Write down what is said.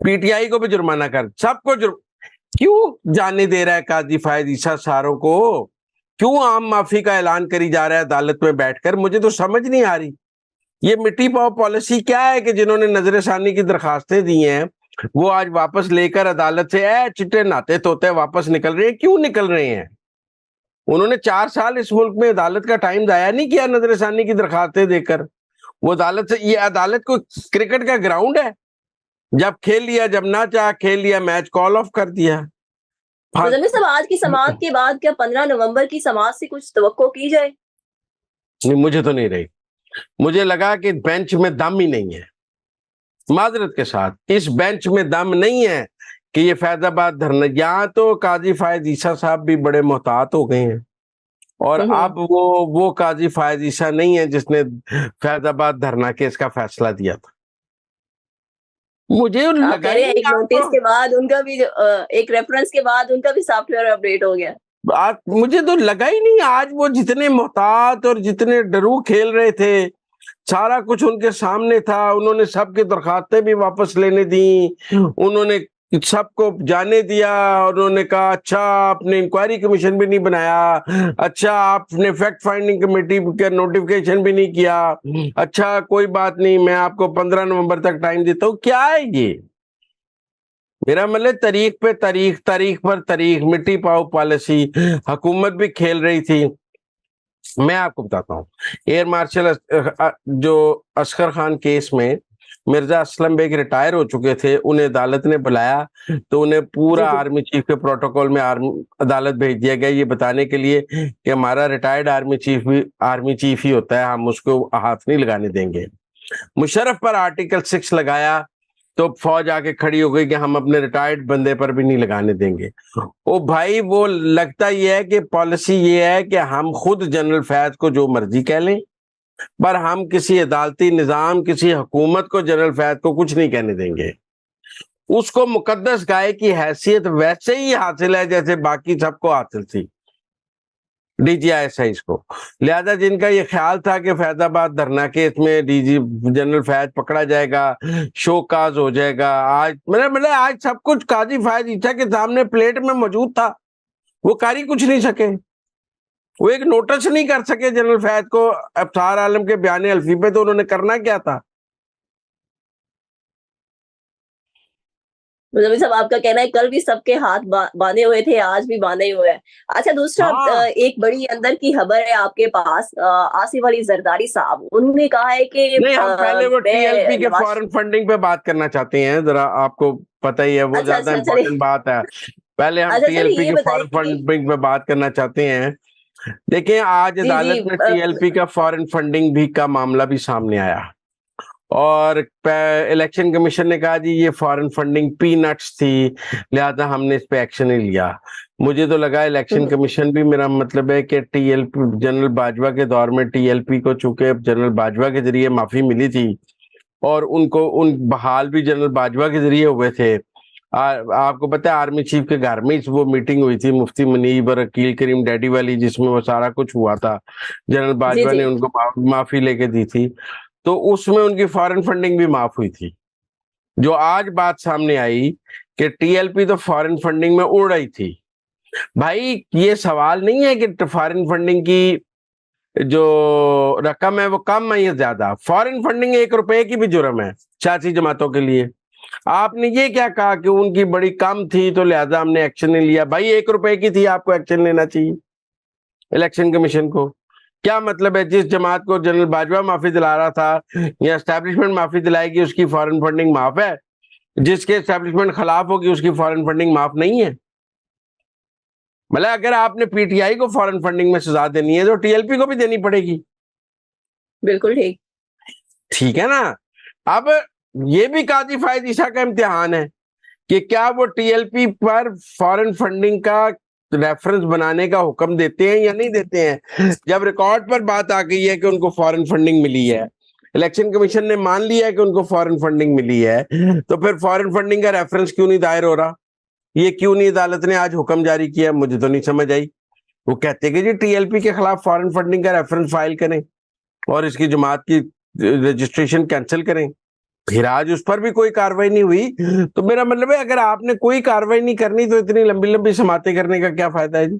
PTI کو بھی جرمانہ کر, سب کو کیوں جانے دے رہا ہے قاضی فائز عیسیٰ ساروں کو؟ کیوں عام معافی کا اعلان کری جا رہا ہے عدالت میں بیٹھ کر؟ مجھے تو سمجھ نہیں آ رہی یہ مٹی پاؤ پالیسی کیا ہے کہ جنہوں نے نظر ثانی کی درخواستیں دی ہیں وہ آج واپس لے کر عدالت سے چٹے ناتے توتے واپس نکل رہے ہیں. کیوں نکل رہے ہیں؟ انہوں نے 4 سال اس ملک میں عدالت کا ٹائم ضائع نہیں کیا نظر ثانی کی درخواستیں دے کر. وہ عدالت سے, یہ عدالت کو کرکٹ کا گراؤنڈ ہے, جب کھیل لیا, جب نہ چاہ کھیل لیا, میچ کال آف کر دیا. مزمل صاحب آج کی سماعت کے بعد کیا 15 نومبر کی سماعت سے کچھ توقع کی جائے؟ نہیں, مجھے تو نہیں رہی. مجھے لگا کہ بینچ میں دم ہی نہیں ہے, معذرت کے ساتھ اس بینچ میں دم نہیں ہے کہ یہ فیض آباد دھرنا. یہاں تو قاضی فائز عیسیٰ صاحب بھی بڑے محتاط ہو گئے ہیں, اور اب وہ قاضی فائز عیسیٰ نہیں ہے جس نے فیض آباد دھرنا کیس کا فیصلہ دیا تھا. مجھے لگا ایک نوٹس کے بعد ان کا بھی, ایک ریفرنس کے بعد ان کا بھی سافٹ ویئر اپڈیٹ ہو گیا. مجھے تو لگا ہی نہیں. آج وہ جتنے محتاط اور جتنے ڈرو کھیل رہے تھے, سارا کچھ ان کے سامنے تھا. انہوں نے سب کی درخواستیں بھی واپس لینے دیں, انہوں نے سب کو جانے دیا, انہوں نے کہا اچھا آپ نے انکوائری کمیشن بھی نہیں بنایا, اچھا آپ نے فیکٹ فائنڈنگ کمیٹی کا نوٹیفیکیشن بھی نہیں کیا, اچھا کوئی بات نہیں میں آپ کو 15 نومبر تک ٹائم دیتا ہوں. کیا ہے یہ؟ میرا مطلب تاریخ پہ تاریخ, تاریخ پر تاریخ, مٹی پاؤ پالیسی. حکومت بھی کھیل رہی تھی. میں آپ کو بتاتا ہوں, ایئر مارشل جو اصغر خان کیس میں مرزا اسلم بیگ ریٹائر ہو چکے تھے, انہیں عدالت نے بلایا تو انہیں پورا آرمی چیف کے پروٹوکول میں عدالت بھیج دیا گیا, یہ بتانے کے لیے کہ ہمارا ریٹائرڈ آرمی چیف بھی آرمی چیف ہی ہوتا ہے, ہم اس کو ہاتھ نہیں لگانے دیں گے. مشرف پر آرٹیکل 6 لگایا تو فوج آ کے کھڑی ہو گئی کہ ہم اپنے ریٹائرڈ بندے پر بھی نہیں لگانے دیں گے. او بھائی, وہ لگتا یہ ہے کہ پالیسی یہ ہے کہ ہم خود جنرل فیض کو جو مرضی کہہ لیں, پر ہم کسی عدالتی نظام, کسی حکومت کو جنرل فیض کو کچھ نہیں کہنے دیں گے. اس کو مقدس گائے کی حیثیت ویسے ہی حاصل ہے جیسے باقی سب کو حاصل تھی, D G I S I's کو. لہذا جن کا یہ خیال تھا کہ فیض آباد دھرنا کیس میں ڈی جی جنرل فیض پکڑا جائے گا, شو کاز ہو جائے گا, آج سب کچھ قاضی فائز عیسیٰ کے سامنے پلیٹ میں موجود تھا, وہ کاری کچھ نہیں سکے. وہ ایک نوٹس نہیں کر سکے جنرل فیض کو ابصار عالم کے بیان الفی پہ, تو انہوں نے کرنا کیا تھا؟ مزمل صاحب آپ کا کہنا ہے کل بھی سب کے ہاتھ باندھے ہوئے تھے, آج بھی باندھے ہوئے ہیں. اچھا دوسرا ایک بڑی اندر کی خبر ہے آپ کے پاس, آصف علی زرداری صاحب انہوں نے کہا ہے کہ نہیں, ہم پہلے وہ ٹی ایل پی کے فارن فنڈنگ پہ بات کرنا چاہتے ہیں. ذرا آپ کو پتہ ہی ہے وہ زیادہ امپورٹنٹ بات ہے. پہلے ہم ٹی ایل پی کے فارن فنڈنگ پہ بات کرنا چاہتے ہیں. دیکھیں آج عدالت میں ٹی ایل پی کا فارن فنڈنگ بھی کا معاملہ بھی سامنے آیا, اور الیکشن کمیشن نے کہا جی یہ فارن فنڈنگ پی نٹس تھی, لہذا ہم نے اس پہ ایکشن نہیں لیا. مجھے تو لگا الیکشن کمیشن بھی, میرا مطلب ہے کہ T L P general Bajwa کے دور میں ٹی ایل پی کو چونکہ جنرل باجوہ کے ذریعے معافی ملی تھی, اور ان بحال بھی جنرل باجوہ کے ذریعے ہوئے تھے. آپ کو پتہ ہے آرمی چیف کے گھر میں وہ میٹنگ ہوئی تھی مفتی منیب اور عقیل کریم ڈیڈی والی, جس میں وہ سارا کچھ ہوا تھا. جنرل باجوہ نے ان کو معافی لے کے دی تھی, تو اس میں ان کی فارن فنڈنگ بھی معاف ہوئی تھی. جو آج بات سامنے آئی کہ ٹی ایل پی تو فارن فنڈنگ میں اڑ رہی تھی. بھائی یہ سوال نہیں ہے کہ فارن فنڈنگ کی جو رقم ہے وہ کم ہے یا زیادہ. فارن فنڈنگ 1 روپے کی بھی جرم ہے سیاسی جماعتوں کے لیے. آپ نے یہ کیا کہا کہ ان کی بڑی کم تھی تو لہذا ہم نے ایکشن نہیں لیا؟ بھائی 1 روپے کی تھی, آپ کو ایکشن لینا چاہیے الیکشن کمیشن کو. کیا مطلب ہے جس جماعت کو جنرل باجوہ معافی دلا رہا تھا یا اسٹیبلشمنٹ معافی دلائے گی اس کی فارن فنڈنگ معاف ہے, جس کے اسٹیبلشمنٹ خلاف ہوگی اس کی فارن فنڈنگ معاف نہیں ہے؟ مطلب اگر آپ نے پی ٹی آئی کو فارن فنڈنگ میں سزا دینی ہے تو ٹی ایل پی کو بھی دینی پڑے گی. بالکل ٹھیک ہے نا. اب یہ بھی قاضی فائز عیسیٰ کا امتحان ہے کہ کیا وہ ٹی ایل پی پر فارن فنڈنگ کا ریفرنس بنانے کا حکم دیتے ہیں یا نہیں دیتے ہیں. جب ریکارڈ پر بات آ گئی ہے کہ ان کو فارن فنڈنگ ملی ہے, الیکشن کمیشن نے مان لیا ہے کہ ان کو فارن فنڈنگ ملی ہے, تو پھر فارن فنڈنگ کا ریفرنس کیوں نہیں دائر ہو رہا؟ یہ کیوں نہیں عدالت نے آج حکم جاری کیا؟ مجھے تو نہیں سمجھ آئی. وہ کہتے کہ جی ٹی ایل پی کے خلاف فارن فنڈنگ کا ریفرنس فائل کریں اور اس کی جماعت کی رجسٹریشن کینسل کریں. پھر آج اس پر بھی کوئی کاروائی نہیں ہوئی. تو میرا مطلب ہے اگر آپ نے کوئی کاروائی نہیں کرنی تو اتنی لمبی لمبی سماعتیں کرنے کا کیا فائدہ ہے جی؟